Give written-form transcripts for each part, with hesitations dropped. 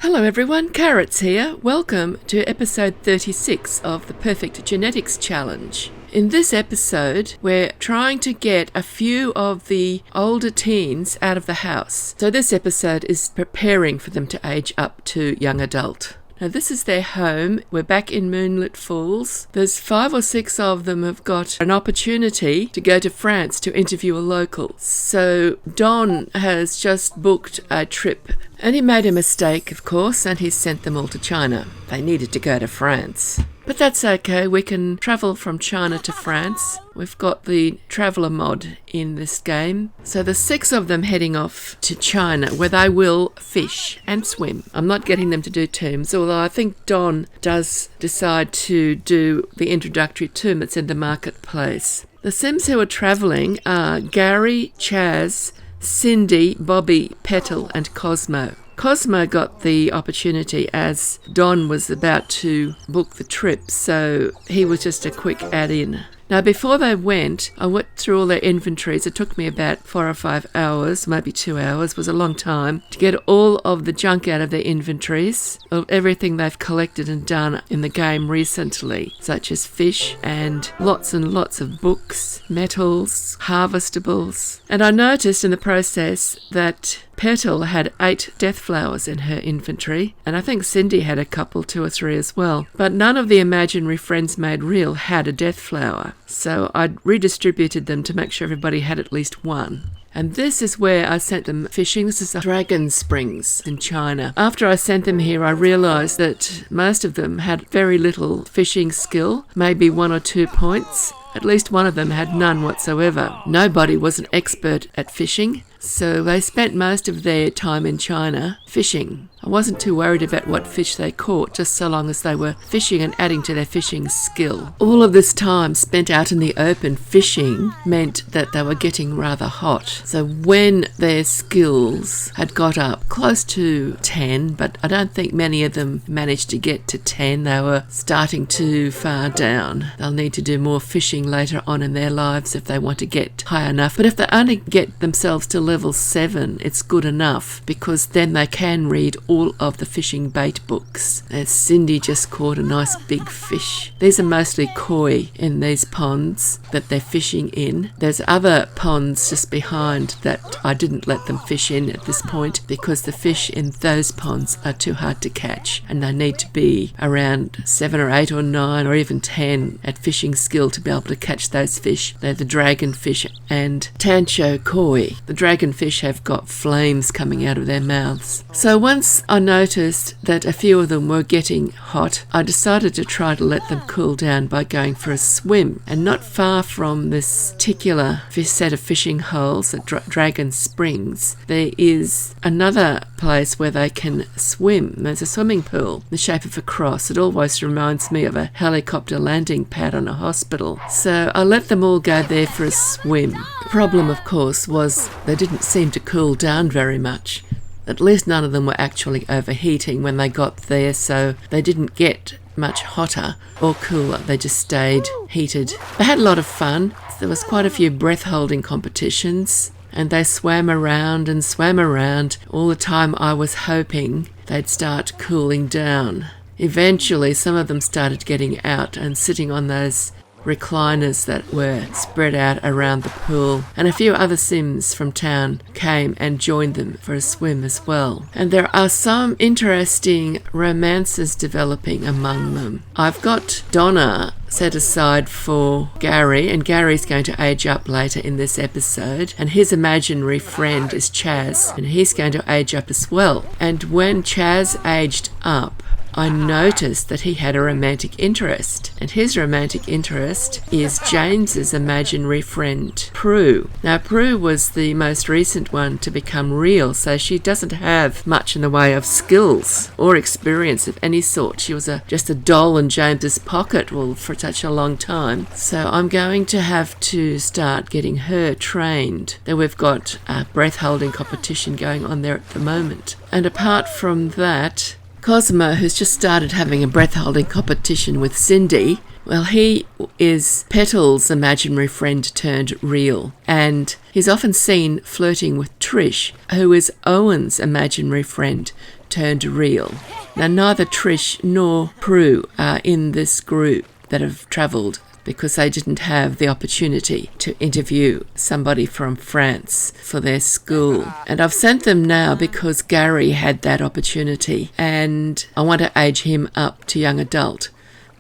Hello everyone, Carrots here. Welcome to episode 36 of the Perfect Genetics Challenge. In this episode, we're trying to get a few of the older teens out of the house. So this episode is preparing for them to age up to young adult. Now this is their home. We're back in Moonlight Falls. There's 5 or 6 of them have got an opportunity to go to France to interview a local. So Don has just booked a trip and he made a mistake, of course, and he sent them all to China. They needed to go to France. But that's okay, we can travel from China to France. We've got the traveller mod in this game. So there's 6 of them heading off to China where they will fish and swim. I'm not getting them to do terms, although I think Don does decide to do the introductory term that's in the marketplace. The Sims who are travelling are Gary, Chaz, Cindy, Bobby, Petal and Cosmo. Cosmo got the opportunity as Don was about to book the trip, so he was just a quick add-in. Now, before they went, I went through all their inventories. It took me about 4 or 5 hours, maybe 2 hours, it was a long time, to get all of the junk out of their inventories, of everything they've collected and done in the game recently, such as fish and lots of books, metals, harvestables. And I noticed in the process that Petal had 8 death flowers in her inventory, and I think Cindy had a couple, 2 or 3 as well. But none of the imaginary friends made real had a death flower, so I redistributed them to make sure everybody had at least one. And this is where I sent them fishing. This is the Dragon Springs in China. After I sent them here, I realised that most of them had very little fishing skill, maybe 1 or 2 points. At least one of them had none whatsoever. Nobody was an expert at fishing, so they spent most of their time in China fishing. I wasn't too worried about what fish they caught, just so long as they were fishing and adding to their fishing skill. All of this time spent out in the open fishing meant that they were getting rather hot. So when their skills had got up close to 10, but I don't think many of them managed to get to 10, they were starting too far down. They'll need to do more fishing later on in their lives if they want to get high enough. But if they only get themselves to level 7, it's good enough, because then they can read all of the fishing bait books. As Cindy just caught a nice big fish. These are mostly koi in these ponds that they're fishing in. There's other ponds just behind that I didn't let them fish in at this point because the fish in those ponds are too hard to catch and they need to be around 7 or 8 or 9 or even 10 at fishing skill to be able to catch those fish. They're the dragonfish and tancho koi. The dragonfish have got flames coming out of their mouths. So once I noticed that a few of them were getting hot, I decided to try to let them cool down by going for a swim. And not far from this particular set of fishing holes at Dragon Springs, there is another place where they can swim. There's a swimming pool in the shape of a cross. It always reminds me of a helicopter landing pad on a hospital. So I let them all go there for a swim. The problem, of course, was they didn't seem to cool down very much. At least none of them were actually overheating when they got there, so they didn't get much hotter or cooler. They just stayed heated. They had a lot of fun. There was quite a few breath-holding competitions, and they swam around all the time. I was hoping they'd start cooling down. Eventually, some of them started getting out and sitting on those recliners that were spread out around the pool, and a few other Sims from town came and joined them for a swim as well. And there are some interesting romances developing among them. I've got Donna set aside for Gary, and Gary's going to age up later in this episode, and his imaginary friend is Chaz, and he's going to age up as well. And when Chaz aged up, I noticed that he had a romantic interest, and his romantic interest is James's imaginary friend, Prue. Now, Prue was the most recent one to become real, so she doesn't have much in the way of skills or experience of any sort. She was just a doll in James's pocket for such a long time. So I'm going to have to start getting her trained. Then we've got a breath-holding competition going on there at the moment. And apart from that, Cosmo, who's just started having a breath-holding competition with Cindy, well, he is Petal's imaginary friend turned real, and he's often seen flirting with Trish, who is Owen's imaginary friend turned real. Now, neither Trish nor Prue are in this group that have travelled because they didn't have the opportunity to interview somebody from France for their school. And I've sent them now because Gary had that opportunity, and I want to age him up to young adult,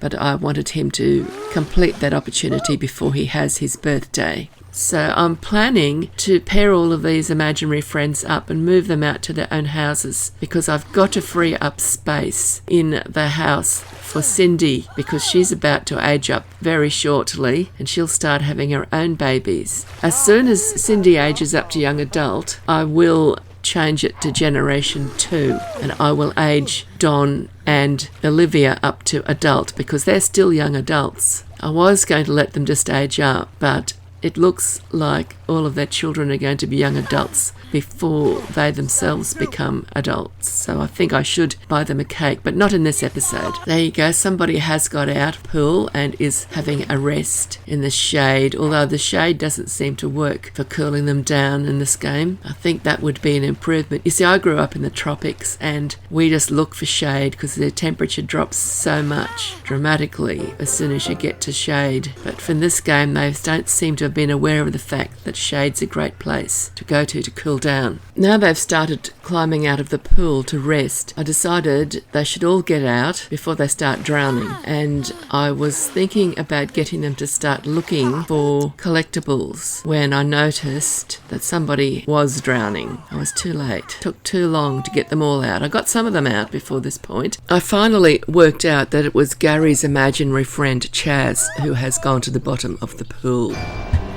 but I wanted him to complete that opportunity before he has his birthday. So I'm planning to pair all of these imaginary friends up and move them out to their own houses, because I've got to free up space in the house for Cindy, because she's about to age up very shortly and she'll start having her own babies. As soon as Cindy ages up to young adult, I will change it to generation 2, and I will age Don and Olivia up to adult, because they're still young adults. I was going to let them just age up, but it looks like all of their children are going to be young adults before they themselves become adults. So I think I should buy them a cake, but not in this episode. There you go. Somebody has got out pool and is having a rest in the shade, although the shade doesn't seem to work for cooling them down in this game. I think that would be an improvement. You see, I grew up in the tropics and we just look for shade because the temperature drops so much dramatically as soon as you get to shade. But for this game, they don't seem to have been aware of the fact that shade's a great place to go to cool down. Now they've started climbing out of the pool to rest, I decided they should all get out before they start drowning, and I was thinking about getting them to start looking for collectibles when I noticed that somebody was drowning. I was too late. It took too long to get them all out. I got some of them out before this point. I finally worked out that it was Gary's imaginary friend Chaz who has gone to the bottom of the pool.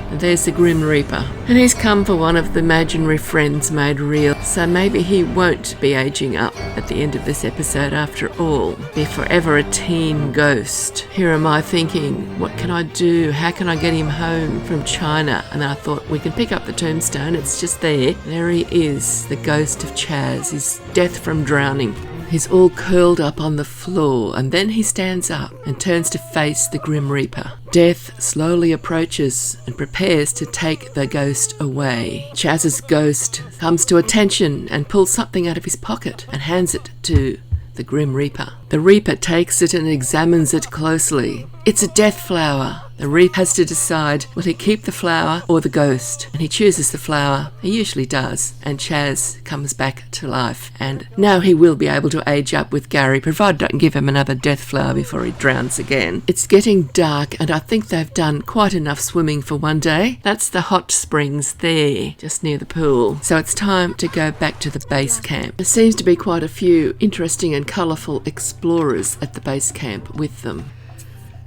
And there's the Grim Reaper, and he's come for one of the imaginary friends made real, so maybe he won't be aging up at the end of this episode after all. Be forever a teen ghost. Here am I thinking, what can I do? How can I get him home from China? And I thought, we can pick up the tombstone, it's just there. There he is, the ghost of Chaz, his death from drowning. He's all curled up on the floor, and then he stands up and turns to face the Grim Reaper. Death slowly approaches and prepares to take the ghost away. Chaz's ghost comes to attention and pulls something out of his pocket and hands it to the Grim Reaper. The Reaper takes it and examines it closely. It's a death flower. The Reaper has to decide, will he keep the flower or the ghost? And he chooses the flower. He usually does. And Chaz comes back to life. And now he will be able to age up with Gary, provided I can give him another death flower before he drowns again. It's getting dark, and I think they've done quite enough swimming for one day. That's the hot springs there, just near the pool. So it's time to go back to the base camp. There seems to be quite a few interesting and colourful explorers at the base camp with them.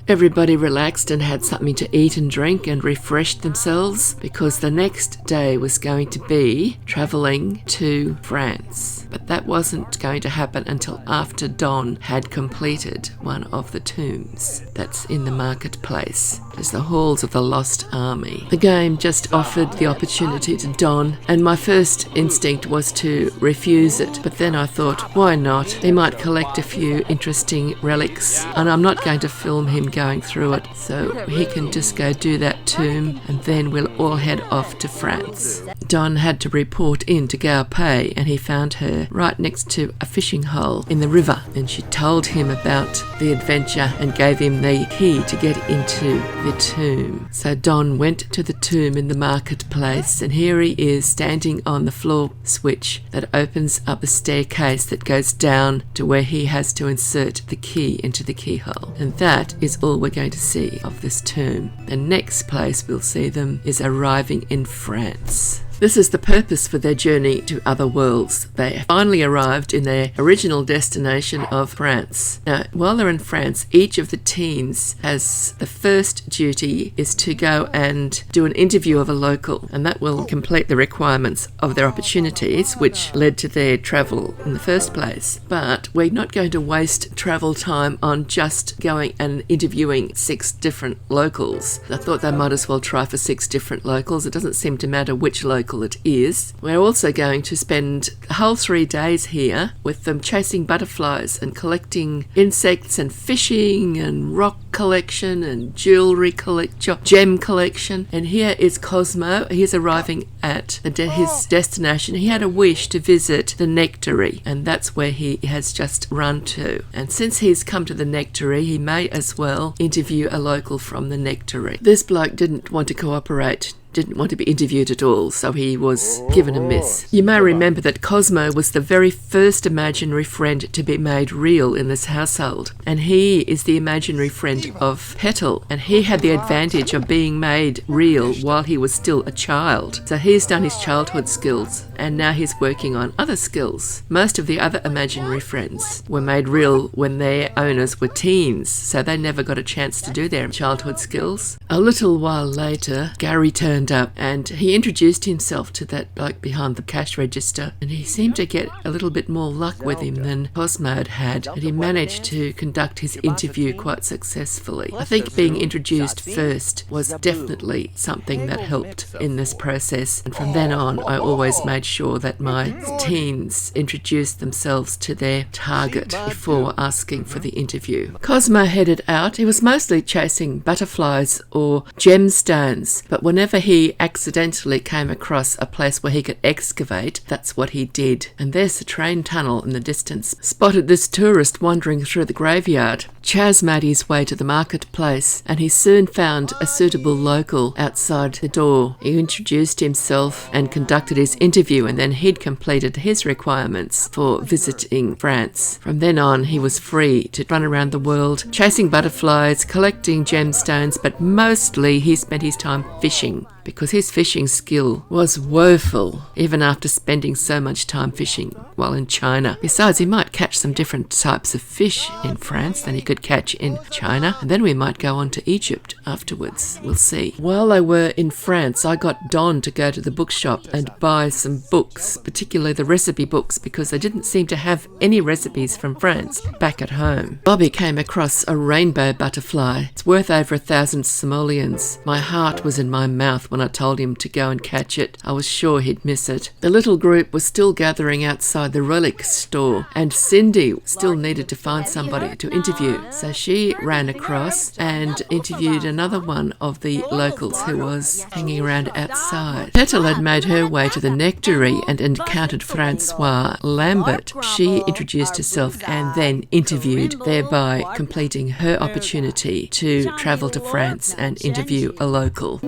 Everybody relaxed and had something to eat and drink and refreshed themselves, because the next day was going to be travelling to France. But that wasn't going to happen until after Don had completed one of the tombs that's in the marketplace. There's the Halls of the Lost Army. The game just offered the opportunity to Don, and my first instinct was to refuse it. But then I thought, why not? He might collect a few interesting relics, and I'm not going to film him going through it, so he can just go do that tomb, and then we'll all head off to France. Don had to report in to Gaopei, and he found her right next to a fishing hole in the river, and she told him about the adventure and gave him the key to get into the tomb. So Don went to the tomb in the marketplace, and here he is standing on the floor switch that opens up a staircase that goes down to where he has to insert the key into the keyhole. And that is all we're going to see of this tomb. The next place we'll see them is arriving in France. This is the purpose for their journey to other worlds. They finally arrived in their original destination of France. Now, while they're in France, each of the teens has the first duty is to go and do an interview of a local, and that will complete the requirements of their opportunities, which led to their travel in the first place. But we're not going to waste travel time on just going and interviewing 6 different locals. I thought they might as well try for 6 different locals. It doesn't seem to matter which local local it is. We're also going to spend the whole 3 days here with them chasing butterflies and collecting insects and fishing and rock collection and jewellery collection, gem collection. And here is Cosmo. He's arriving at his destination. He had a wish to visit the Nectary, and that's where he has just run to. And since he's come to the Nectary, he may as well interview a local from the Nectary. This bloke didn't want to cooperate, didn't want to be interviewed at all, so he was given a miss. You may remember that Cosmo was the very first imaginary friend to be made real in this household, and he is the imaginary friend of Petal, and he had the advantage of being made real while he was still a child. So he's done his childhood skills, and now he's working on other skills. Most of the other imaginary friends were made real when their owners were teens, so they never got a chance to do their childhood skills. A little while later, Gary turned up and he introduced himself to that bloke behind the cash register, and he seemed to get a little bit more luck with him than Cosmo had, and he managed to conduct his interview quite successfully. I think being introduced first was definitely something that helped in this process, and from then on I always made sure that my teens introduced themselves to their target before asking for the interview. Cosmo headed out. He was mostly chasing butterflies or gemstones, but whenever he accidentally came across a place where he could excavate, that's what he did. And there's the train tunnel in the distance. Spotted this tourist wandering through the graveyard. Chaz made his way to the marketplace, and he soon found a suitable local outside the door. He introduced himself and conducted his interview, and then he'd completed his requirements for visiting France. From then on, he was free to run around the world, chasing butterflies, collecting gemstones, but mostly he spent his time fishing, because his fishing skill was woeful, even after spending so much time fishing while in China. Besides, he might catch some different types of fish in France than he could catch in China, and then we might go on to Egypt afterwards. We'll see. While they were in France, I got Don to go to the bookshop and buy some books, particularly the recipe books, because they didn't seem to have any recipes from France back at home. Bobby came across a rainbow butterfly. It's worth over 1,000 simoleons. My heart was in my mouth when I told him to go and catch it. I was sure he'd miss it. The little group was still gathering outside the relic store, and Cindy still needed to find somebody to interview. So she ran across and interviewed another one of the locals who was hanging around outside. Petal had made her way to the Nectary and encountered Francois Lambert. She introduced herself and then interviewed, thereby completing her opportunity to travel to France and interview a local.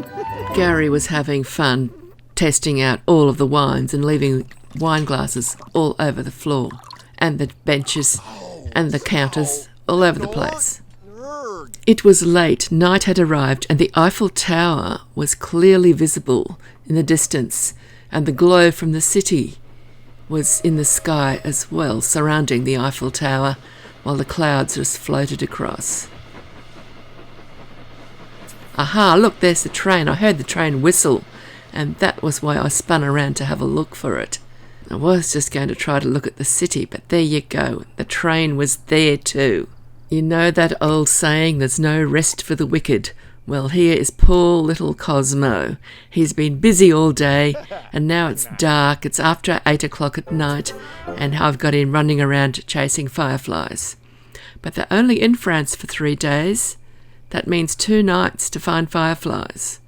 Gary was having fun testing out all of the wines and leaving wine glasses all over the floor, and the benches and the counters all over the place. It was late, night had arrived, and the Eiffel Tower was clearly visible in the distance, and the glow from the city was in the sky as well, surrounding the Eiffel Tower, while the clouds just floated across. Aha, look, there's the train. I heard the train whistle, and that was why I spun around to have a look for it. I was just going to try to look at the city, but there you go. The train was there too. You know that old saying, there's no rest for the wicked. Well, here is poor little Cosmo. He's been busy all day, and now it's dark. It's after 8 o'clock at night, and I've got him running around chasing fireflies. But they're only in France for 3 days. That means 2 nights to find fireflies.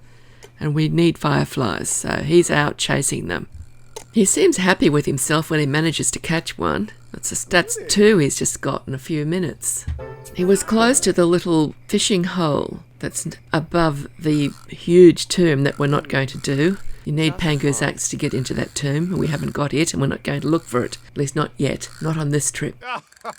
And we need fireflies, so he's out chasing them. He seems happy with himself when he manages to catch one. That's 2 he's just got in a few minutes. He was close to the little fishing hole that's above the huge tomb that we're not going to do. You need Pangu's axe to get into that tomb, and we haven't got it, and we're not going to look for it. At least not yet. Not on this trip.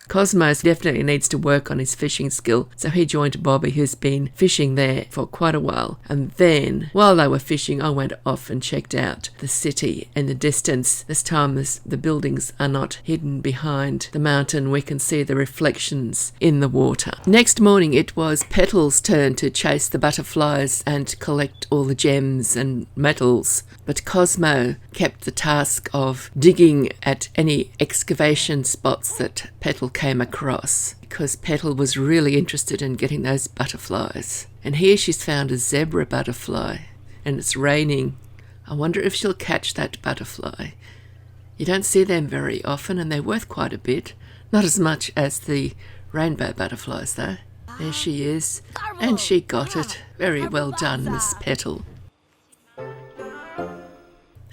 Cosmos definitely needs to work on his fishing skill, so he joined Bobby, who's been fishing there for quite a while. And then, while they were fishing, I went off and checked out the city in the distance. This time the buildings are not hidden behind the mountain. We can see the reflections in the water. Next morning, it was Petal's turn to chase the butterflies and collect all the gems and metals. But Cosmo kept the task of digging at any excavation spots that Petal came across, because Petal was really interested in getting those butterflies. And here she's found a zebra butterfly, and it's raining. I wonder if she'll catch that butterfly. You don't see them very often, and they're worth quite a bit. Not as much as the rainbow butterflies, though. There she is, and she got it. Very well done, Miss Petal.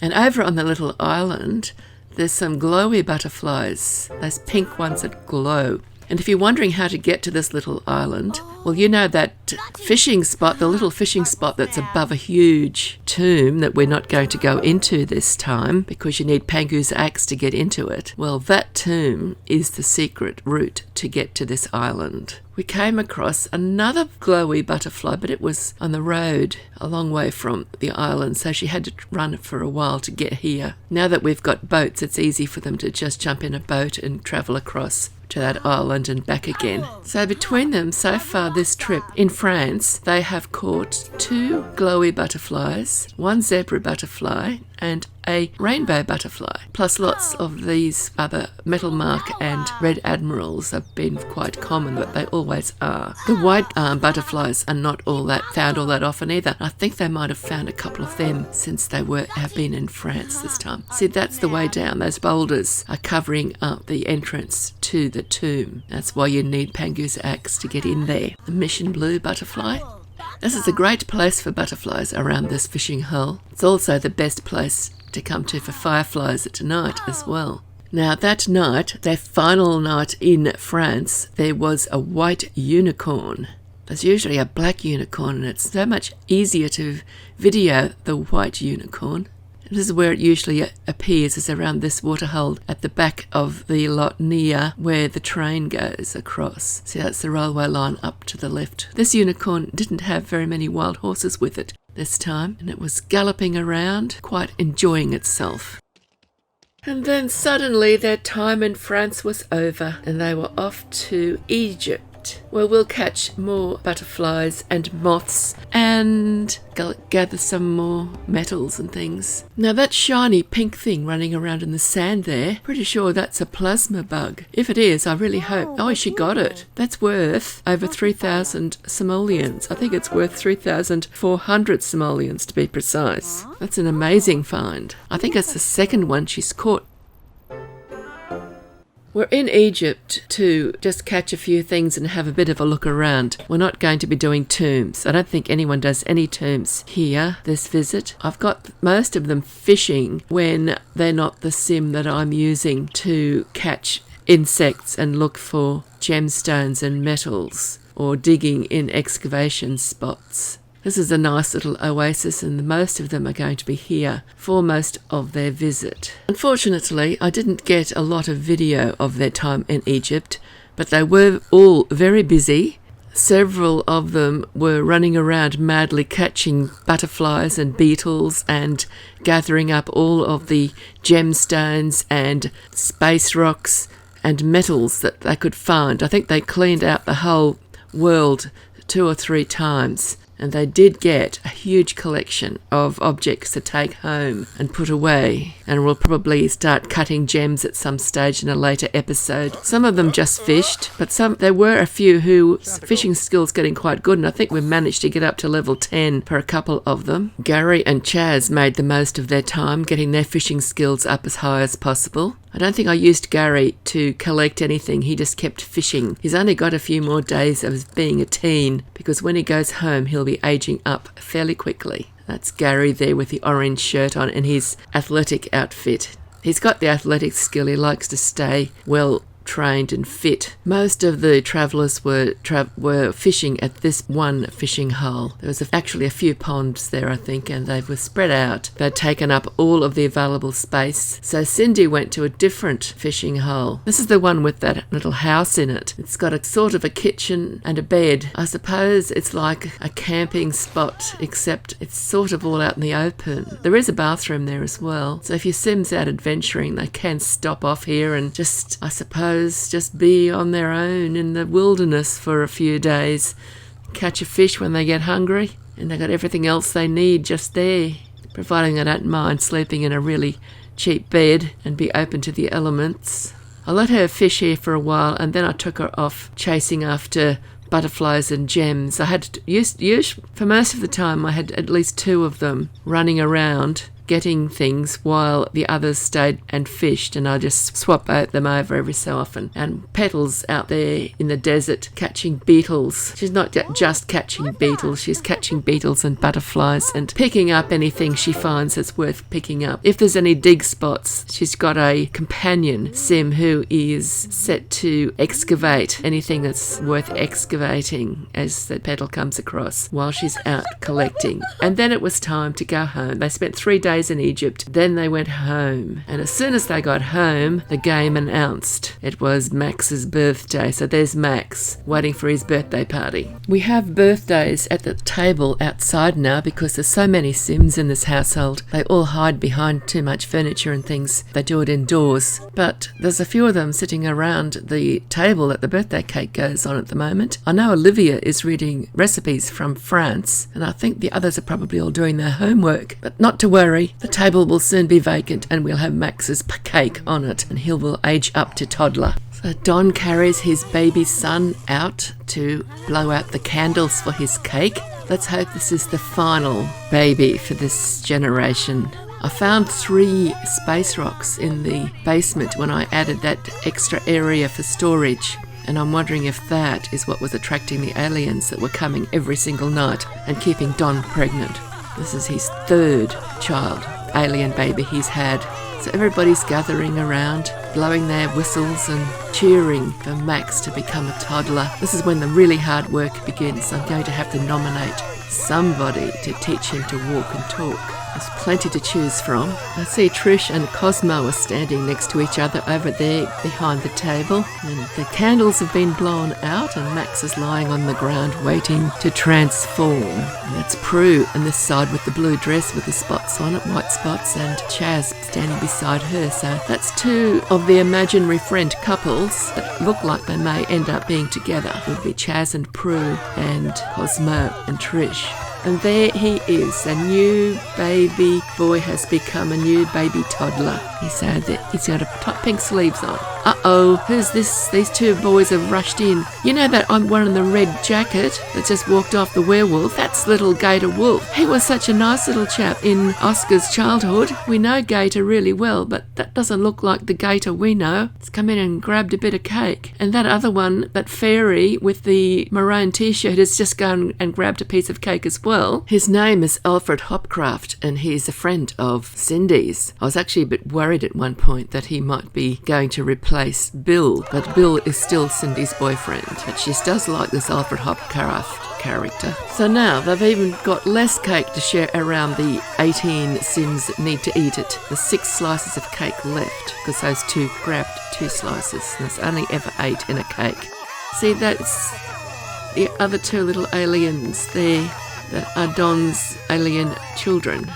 And over on the little island, there's some glowy butterflies, those pink ones that glow. And if you're wondering how to get to this little island, well, you know that fishing spot, the little fishing spot that's above a huge tomb that we're not going to go into this time because you need Pangu's axe to get into it. Well, that tomb is the secret route to get to this island. We came across another glowy butterfly, but it was on the road a long way from the island, so she had to run for a while to get here. Now that we've got boats, it's easy for them to just jump in a boat and travel across to that island and back again. So between them, so far this trip in France, they have caught 2 glowy butterflies, 1 zebra butterfly, and a rainbow butterfly, plus lots of these other metal mark and red admirals have been quite common, but they always are. The white butterflies are not found all that often either. I think they might have found a couple of them since they have been in France this time. See, that's the way down. Those boulders are covering up the entrance to the tomb. That's why you need Pangu's axe to get in there. The mission blue butterfly. This is a great place for butterflies around this fishing hole. It's also the best place to come to for fireflies at night as well. Now that night, their final night in France, there was a white unicorn. There's usually a black unicorn, and it's so much easier to video the white unicorn. This is where it usually appears, is around this waterhole at the back of the lot near where the train goes across. See, that's the railway line up to the left. This unicorn didn't have very many wild horses with it this time, and it was galloping around, quite enjoying itself. And then suddenly their time in France was over, and they were off to Egypt, where we'll catch more butterflies and moths and gather some more metals and things. Now that shiny pink thing running around in the sand there, pretty sure that's a plasma bug. If it is, I really hope... Oh, she got it. That's worth over 3,000 simoleons. I think it's worth 3,400 simoleons to be precise. That's an amazing find. I think it's the second one she's caught. We're in Egypt to just catch a few things and have a bit of a look around. We're not going to be doing tombs. I don't think anyone does any tombs here this visit. I've got most of them fishing when they're not the sim that I'm using to catch insects and look for gemstones and metals, or digging in excavation spots. This is a nice little oasis, and most of them are going to be here for most of their visit. Unfortunately, I didn't get a lot of video of their time in Egypt, but they were all very busy. Several of them were running around madly catching butterflies and beetles and gathering up all of the gemstones and space rocks and metals that they could find. I think they cleaned out the whole world 2 or 3 times. And they did get a huge collection of objects to take home and put away, and we'll probably start cutting gems at some stage in a later episode. Some of them just fished, but there were a few whose fishing skills getting quite good, and I think we managed to get up to level 10 for a couple of them. Gary and Chaz made the most of their time, getting their fishing skills up as high as possible. I don't think I used Gary to collect anything. He just kept fishing. He's only got a few more days of being a teen, because when he goes home, he'll be aging up fairly quickly. That's Gary there with the orange shirt on and his athletic outfit. He's got the athletic skill. He likes to stay well trained and fit. Most of the travellers were fishing at this one fishing hole. There was actually a few ponds there, I think, and they were spread out. They'd taken up all of the available space. So Cindy went to a different fishing hole. This is the one with that little house in it. It's got a sort of a kitchen and a bed. I suppose it's like a camping spot, except it's sort of all out in the open. There is a bathroom there as well. So if your Sim's out adventuring, they can stop off here and just, I suppose, just be on their own in the wilderness for a few days, catch a fish when they get hungry, and they got everything else they need just there, providing they don't mind sleeping in a really cheap bed and be open to the elements. I let her fish here for a while, and then I took her off chasing after butterflies and gems. I had for most of the time I had at least 2 of them running around getting things while the others stayed and fished, and I just swap them over every so often. And Petal's out there in the desert catching beetles. She's not just catching beetles, she's catching beetles and butterflies and picking up anything she finds that's worth picking up. If there's any dig spots, she's got a companion, Sim, who is set to excavate anything that's worth excavating as that Petal comes across while she's out collecting. And then it was time to go home. They spent 3 days in Egypt, then they went home. And as soon as they got home, the game announced it was Max's birthday. So there's Max waiting for his birthday party. We have birthdays at the table outside now because there's so many Sims in this household. They all hide behind too much furniture and things. They do it indoors. But there's a few of them sitting around the table that the birthday cake goes on at the moment. I know Olivia is reading recipes from France, and I think the others are probably all doing their homework. But not to worry, the table will soon be vacant and we'll have Max's cake on it, and he will age up to toddler. So Don carries his baby son out to blow out the candles for his cake. Let's hope this is the final baby for this generation. I found 3 space rocks in the basement when I added that extra area for storage, and I'm wondering if that is what was attracting the aliens that were coming every single night and keeping Don pregnant. This is his 3rd child, alien baby he's had. So everybody's gathering around, blowing their whistles and cheering for Max to become a toddler. This is when the really hard work begins. I'm going to have to nominate somebody to teach him to walk and talk. There's plenty to choose from. I see Trish and Cosmo are standing next to each other over there behind the table, and the candles have been blown out and Max is lying on the ground waiting to transform. And that's Prue on this side with the blue dress with the spots on it, white spots, and Chaz standing beside her. So that's 2 of the imaginary friend couples that look like they may end up being together. It would be Chaz and Prue and Cosmo and Trish. And there he is, a new baby boy has become a new baby toddler. He said that he's got pink sleeves on. Uh-oh, who's this? These 2 boys have rushed in. You know that one in the red jacket that just walked off the werewolf? That's little Gator Wolf. He was such a nice little chap in Oscar's childhood. We know Gator really well, but that doesn't look like the Gator we know. He's come in and grabbed a bit of cake. And that other one, that fairy with the maroon t-shirt, has just gone and grabbed a piece of cake as well. His name is Alfred Hopcraft, and he's a friend of Cindy's. I was actually a bit worried at one point that he might be going to replace Bill, but Bill is still Cindy's boyfriend. But she does like this Alfred Hopcraft character. So now they've even got less cake to share around the 18 Sims that need to eat it. There's 6 slices of cake left because those 2 grabbed 2 slices. And there's only ever 8 in a cake. See, that's the other 2 little aliens there that are Don's alien children.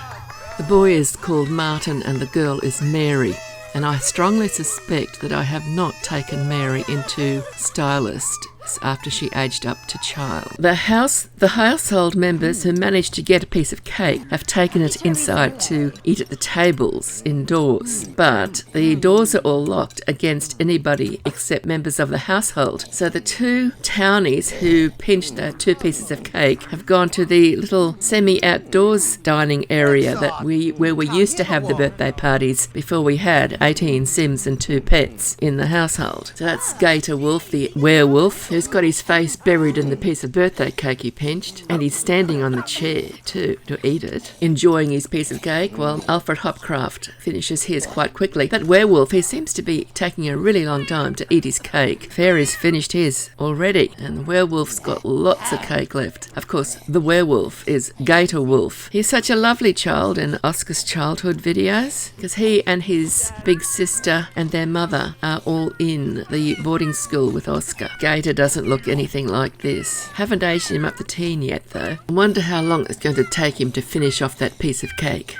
The boy is called Martin and the girl is Mary. And I strongly suspect that I have not taken Mary into stylist after she aged up to child. The household members who managed to get a piece of cake have taken it inside to eat at the tables indoors, but the doors are all locked against anybody except members of the household. So the 2 townies who pinched the 2 pieces of cake have gone to the little semi-outdoors dining area where we used to have the birthday parties before we had 18 Sims and 2 pets in the household. So that's Gator Wolf, the werewolf, who's got his face buried in the piece of birthday cake he pinched, and he's standing on the chair too to eat it, enjoying his piece of cake while Alfred Hopcraft finishes his quite quickly. That werewolf, he seems to be taking a really long time to eat his cake. Fairy's finished his already, and the werewolf's got lots of cake left. Of course, the werewolf is Gator Wolf. He's such a lovely child in Oscar's childhood videos because he and his big sister and their mother are all in the boarding school with Oscar. Gator doesn't look anything like this. Haven't aged him up to teen yet though. I wonder how long it's going to take him to finish off that piece of cake.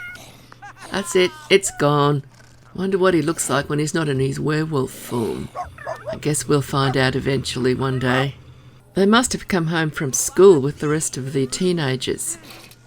That's it, it's gone. Wonder what he looks like when he's not in his werewolf form. I guess we'll find out eventually one day. They must have come home from school with the rest of the teenagers,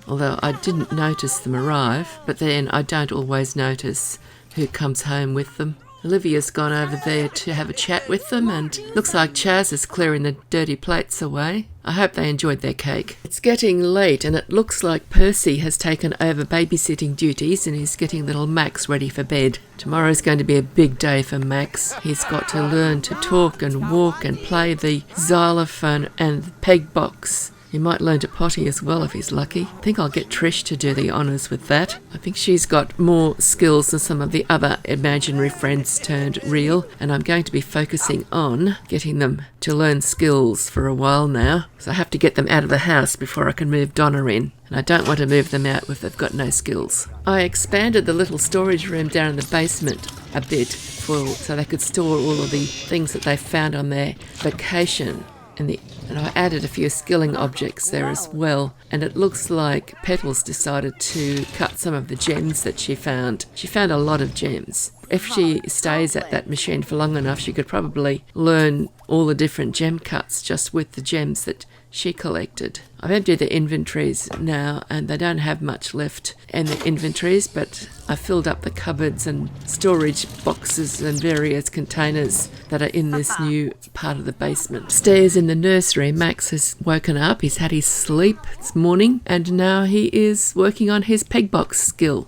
although I didn't notice them arrive, but then I don't always notice who comes home with them. Olivia's gone over there to have a chat with them, and looks like Chaz is clearing the dirty plates away. I hope they enjoyed their cake. It's getting late and it looks like Percy has taken over babysitting duties and he's getting little Max ready for bed. Tomorrow's going to be a big day for Max. He's got to learn to talk and walk and play the xylophone and the peg box. He might learn to potty as well if he's lucky. I think I'll get Trish to do the honours with that. I think she's got more skills than some of the other imaginary friends turned real, and I'm going to be focusing on getting them to learn skills for a while now. So I have to get them out of the house before I can move Donna in. And I don't want to move them out if they've got no skills. I expanded the little storage room down in the basement a bit so they could store all of the things that they found on their vacation. And I added a few skilling objects there as well. And it looks like Petals decided to cut some of the gems that she found. She found a lot of gems. If she stays at that machine for long enough, she could probably learn all the different gem cuts just with the gems that she collected. I've emptied the inventories now and they don't have much left in the inventories, but I filled up the cupboards and storage boxes and various containers that are in this new part of the basement. Stairs in the nursery, Max has woken up, he's had his sleep this morning and now he is working on his peg box skill.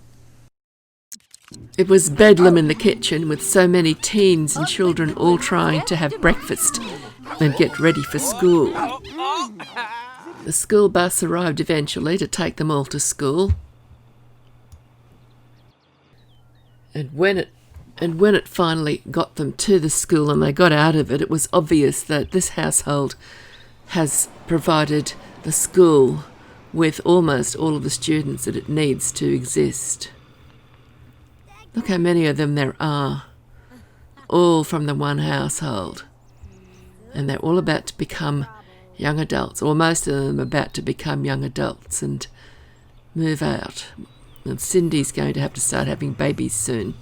It was bedlam in the kitchen with so many teens and children all trying to have breakfast and get ready for school. The school bus arrived eventually to take them all to school. And when it finally got them to the school and they got out of it, it was obvious that this household has provided the school with almost all of the students that it needs to exist. Look how many of them there are, all from the one household. And they're all about to become young adults, or most of them about to become young adults and move out. And Cindy's going to have to start having babies soon.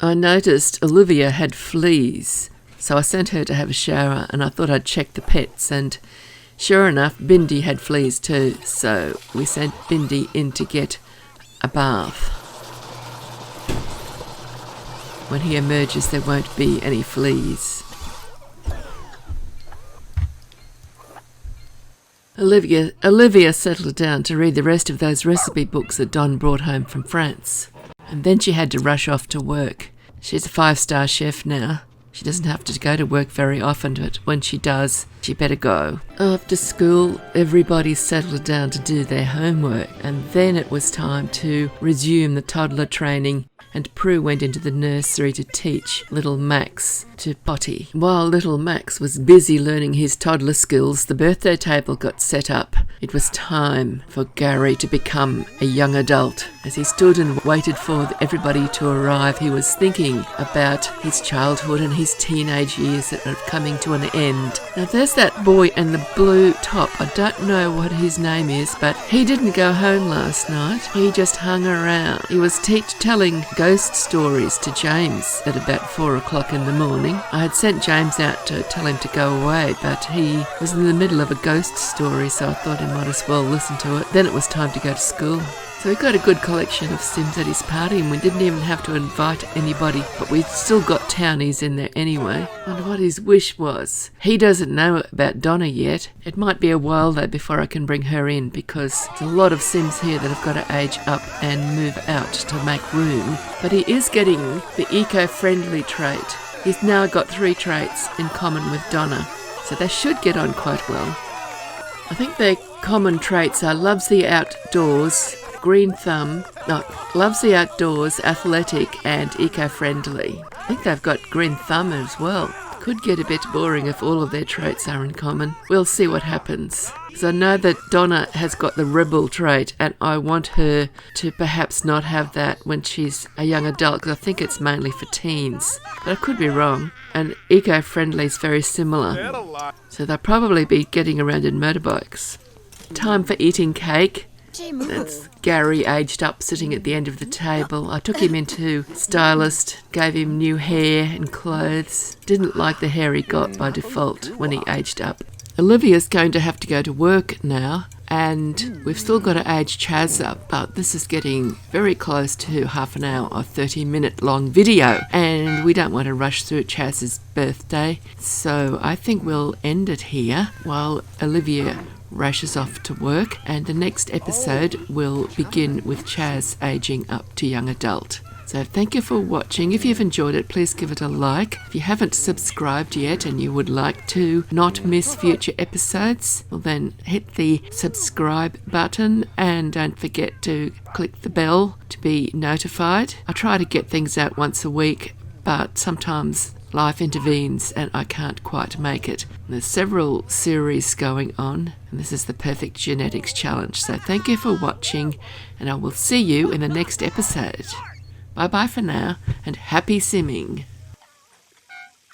I noticed Olivia had fleas, so I sent her to have a shower and I thought I'd check the pets, and sure enough, Bindi had fleas too, so we sent Bindi in to get a bath. When he emerges, there won't be any fleas. Olivia settled down to read the rest of those recipe books that Don brought home from France. And then she had to rush off to work. She's a 5-star chef now. She doesn't have to go to work very often, but when she does, she better go. After school, everybody settled down to do their homework, and then it was time to resume the toddler training, and Prue went into the nursery to teach little Max to potty. While little Max was busy learning his toddler skills, the birthday table got set up. It was time for Gary to become a young adult. As he stood and waited for everybody to arrive, he was thinking about his childhood and his teenage years that are coming to an end. Now there's that boy in the blue top. I don't know what his name is, but he didn't go home last night. He just hung around. He was telling ghost stories to James at about 4 o'clock in the morning. I had sent James out to tell him to go away, but he was in the middle of a ghost story, so I thought he might as well listen to it. Then it was time to go to school. So we got a good collection of Sims at his party, and we didn't even have to invite anybody, but we still got townies in there anyway. I wonder what his wish was. He doesn't know about Donna yet. It might be a while though before I can bring her in, because there's a lot of Sims here that have got to age up and move out to make room. But he is getting the eco-friendly trait. He's now got 3 traits in common with Donna, so they should get on quite well. I think their common traits are loves the outdoors, loves the outdoors, athletic and eco-friendly. I think they've got green thumb as well. Could get a bit boring if all of their traits are in common. We'll see what happens. Because I know that Donna has got the rebel trait, and I want her to perhaps not have that when she's a young adult, because I think it's mainly for teens. But I could be wrong. And eco-friendly is very similar. So they'll probably be getting around in motorbikes. Time for eating cake. That's Gary aged up sitting at the end of the table. I took him into stylist, gave him new hair and clothes. Didn't like the hair he got by default when he aged up. Olivia's going to have to go to work now, and we've still got to age Chaz up, but this is getting very close to half an hour or 30-minute long video, and we don't want to rush through Chaz's birthday, so I think we'll end it here while Olivia rushes off to work, and the next episode will begin with Chaz aging up to young adult. So thank you for watching. If you've enjoyed it, please give it a like. If you haven't subscribed yet and you would like to not miss future episodes, well then hit the subscribe button and don't forget to click the bell to be notified. I try to get things out once a week, but sometimes life intervenes and I can't quite make it. There's several series going on, and this is the Perfect Genetics Challenge. So thank you for watching, and I will see you in the next episode. Bye-bye for now, and happy simming.